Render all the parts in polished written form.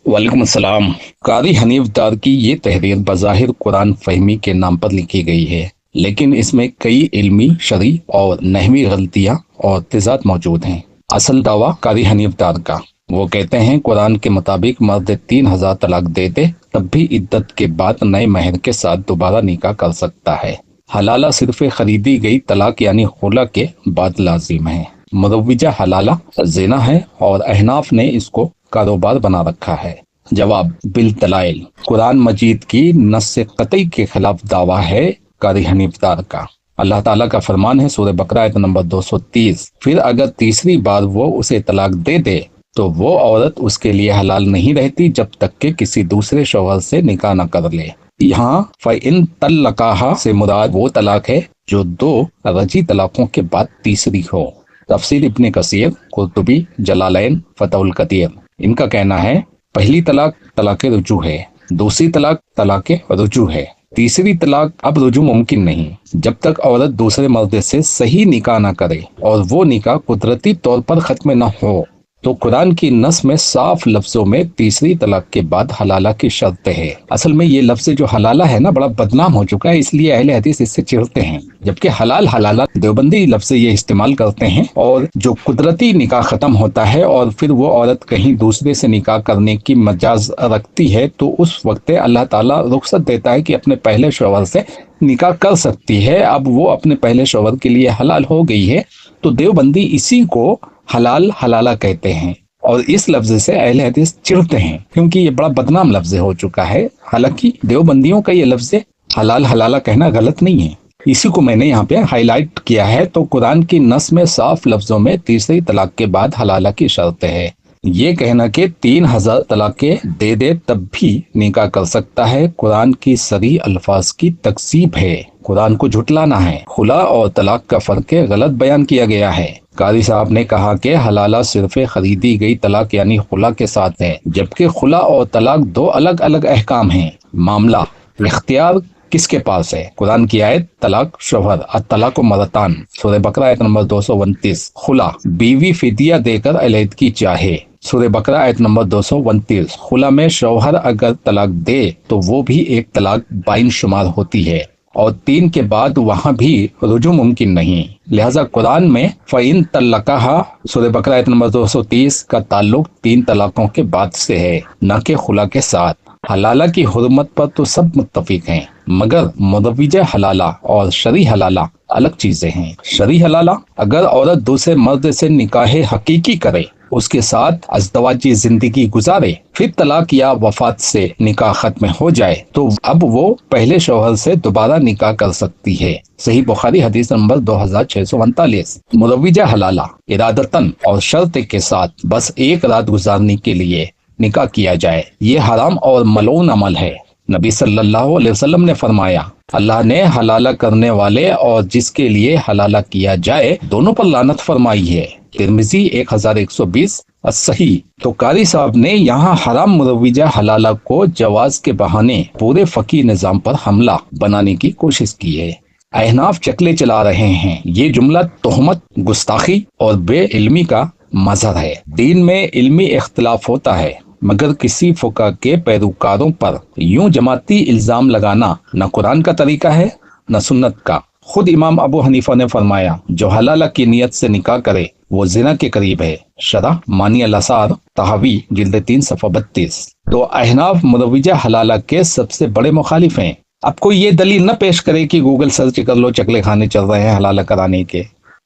वालेकुम अस्सलाम। कारी हनीफ दार की ये तहरीर बज़ाहिर कुरान फहमी के नाम पर लिखी गई है, लेकिन इसमें कई इल्मी, शरई और नहवी गलतियां और तेजाब मौजूद हैं। असल दावा कारी हनीफ दार का, वो कहते हैं कुरान के मुताबिक मर्द 3,000 तलाक दे दे तब भी इद्दत के बाद नए महर के साथ दोबारा निकाह कर सकता है। हलाला सिर्फ खरीदी गई तलाक यानी खुला के बाद लाजिम है। मुरव्विजा हलाला जिना है और अहनाफ ने इसको कारोबार बना रखा है। जवाब बिल दलाइल, कुरान मजीद की नस्स कतई के खिलाफ दावा है कारी हनीफ दार का। अल्लाह ताला का फरमान है सूरह बकरा आयत नंबर 230, फिर अगर तीसरी बार वो उसे तलाक दे दे तो वो औरत उसके लिए हलाल नहीं रहती जब तक कि किसी दूसरे शौहर से निकाह न कर ले। यहाँ फ़इन तल्लक़ाहा से मुराद वो तलाक है जो 2 रजी तलाकों के बाद तीसरी हो। तफसीर इब्ने कसीर, कुर्तुबी, जलालैन, फतहुल कदीर। इनका कहना है पहली तलाक तलाक रुजू है, दूसरी तलाक तलाक रुजू है, तीसरी तलाक अब रुजू मुमकिन नहीं जब तक औरत दूसरे मर्द से सही निकाह ना करे और वो निकाह कुदरती तौर पर खत्म न हो। तो कुरान की नस में साफ लफ्जों में तीसरी तलाक के बाद हलाला की शर्त है। असल में ये लफ्ज जो हलाला है ना, बड़ा बदनाम हो चुका है, इसलिए अहले हदीस इससे चिढ़ते हैं, जबकि हलाल हलाला देवबंदी लफ्ज ये इस्तेमाल करते हैं। और जो कुदरती निकाह खत्म होता है और फिर वो औरत कहीं दूसरे से निकाह करने की मजाज रखती है तो उस वक्त अल्लाह ताला रुख्सत देता है कि अपने पहले शौहर से निकाह कर सकती है। अब वो अपने पहले शौहर के लिए हलाल हो गई है, तो देवबंदी इसी को हलाल हलाला कहते हैं और इस लफ्ज से अहले हदीस चिढ़ते हैं क्योंकि ये बड़ा बदनाम लफ्ज हो चुका है। हालांकि देवबंदियों का ये लफ्ज हलाल हलाला कहना गलत नहीं है, इसी को मैंने यहाँ पे हाईलाइट किया है। तो कुरान की नस में साफ लफ्जों में तीसरी तलाक के बाद हलाला की शर्त है। ये कहना कि 3,000 तलाक़ें दे दे तब भी निकाह कर सकता है, कुरान की सरी अल्फाज की तकसीब है, कुरान को झुटलाना है। खुला और तलाक का फर्क गलत बयान किया गया है। कारी साहब ने कहा कि हलाला सिर्फ खरीदी गई तलाक यानी खुला के साथ है, जबकि खुला और तलाक 2 अलग अलग अहकाम हैं। मामला इख्तियार किसके पास है? कुरान की आयत तलाक शौहर तलाक मरतान, सूरह बकरा आयत नंबर 229। खुला बीवी फिदिया देकर अलैदगी चाहे, सूरह बकरा आयत नंबर 229। खुला में शौहर अगर तलाक दे तो वो भी एक तलाक बाइन शुमार होती है और 3 के बाद वहां भी रुजू मुमकिन नहीं। लिहाजा कुरान में फ़इन तल्लक़ाहा सूरह बकरा आयत नंबर 230 का ताल्लुक 3 तलाकों के बाद से है, न कि खुला के साथ। हलाला की हुर्मत पर तो सब मुत्तफिक हैं, मगर मुदव्विजा हलाला और शरी हलाला अलग चीजें हैं। शरी हलाला अगर औरत दूसरे मर्द से निकाह हकीकी करे, उसके साथ अज़दवाजी जिंदगी गुजारे, फिर तलाक या वफात से निकाह खत्म हो जाए तो अब वो पहले शौहर से दोबारा निकाह कर सकती है। सही बुखारी हदीस नंबर 2639। मुदव्विजा हलाला इरादतन और शर्त के साथ बस एक रात गुजारने के लिए निकाह किया जाए, ये हराम और मलऊन अमल है। नबी सल्लल्लाहु अलैहि वसल्लम ने फरमाया, अल्लाह ने हलाला करने वाले और जिसके लिए हलाला किया जाए दोनों पर लानत फरमाई है। तिरमिजी 1120 सही। तो कारी साहब ने यहाँ हराम मुरव्विजा हलाला को जवाज के बहाने पूरे फकी निजाम पर हमला बनाने की कोशिश की है। अहनाफ चकले चला रहे हैं। ये जुमला तोहमत, गुस्ताखी और बेइल्मी का मजहर है। दीन में इल्मी इख्तिलाफ होता है, मगर किसी फुका के पैरोकारों पर यूं जमाती इल्जाम लगाना न कुरान का तरीका है न सुन्नत का। खुद इमाम अबू हनीफा ने फरमाया, जो हलाला की नियत से निकाह करे वो जिना के करीब है। शरह मानी अल-असार तहावी जिल्द 3 सफ़ा 32। तो अहनाफ मुरव्विजा हलाला के सबसे बड़े मुखालिफ हैं। अब कोई ये दलील न पेश करे कि गूगल सर्च कर लो, चकले खाने चल रहे हैं हलाला कराने के।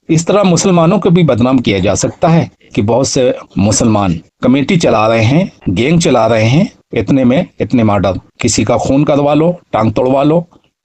इस तरह मुसलमानों को भी बदनाम किया जा सकता है कि बहुत से मुसलमान कमेटी चला रहे हैं, गैंग चला रहे हैं, इतने में इतने मर्डर, किसी का खून करवा लो, टांग तोड़वा लो,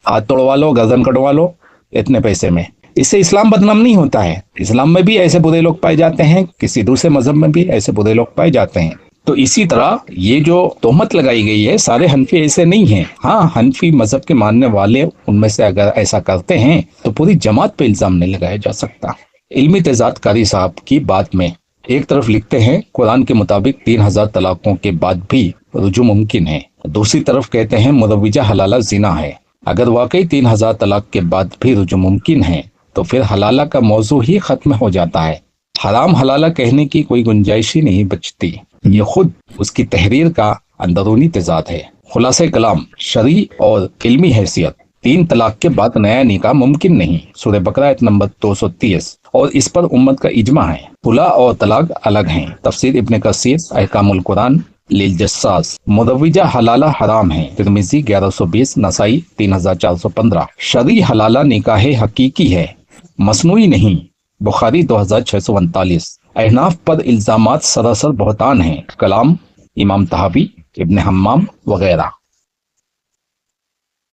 हाथ तोड़वा लो, गर्दन कटवा लो, इतने पैसे में। इससे इस्लाम बदनाम नहीं होता है। इस्लाम में भी ऐसे बुरे लोग पाए जाते हैं, किसी दूसरे मजहब में भी ऐसे बुरे लोग पाए जाते हैं। तो इसी तरह ये जो तोहमत लगाई गई है, सारे हनफी ऐसे नहीं हैं। हाँ, हनफी मजहब के मानने वाले उनमें से अगर ऐसा करते हैं तो पूरी जमात पे इल्जाम नहीं लगाया जा सकता। इल्मी तेजाद कारी साहब की बात में एक तरफ लिखते हैं कुरान के मुताबिक 3,000 तलाकों के बाद भी रुजू मुमकिन है, दूसरी तरफ कहते हैं मुरव्विजा हलाला जिना है। अगर वाकई 3,000 तलाक के बाद भी रुजू मुमकिन है तो फिर हलाला का मौजू ही खत्म हो जाता है। हराम हलाला कहने की कोई गुंजाइश ही नहीं बचती। یہ خود اس کی تحریر کا اندرونی تضاد ہے۔ خلاصہ کلام، شرعی اور علمی حیثیت، 3 طلاق کے بعد نیا نکاح ممکن نہیں، سورہ بقرہ آیت نمبر 230، اور اس پر امت کا اجماع ہے۔ خلا اور طلاق الگ ہیں، تفسیر ابن کثیر، احکام القرآن للجساس۔ مروجہ حلالہ حرام ہے، ترمذی 1120، نسائی 3415۔ شرعی حلالہ نکاح حقیقی ہے، مصنوعی نہیں، بخاری 2639۔ احناف پر الزامات سراسر بہتان ہیں، کلام امام طحاوی، ابن حمام وغیرہ۔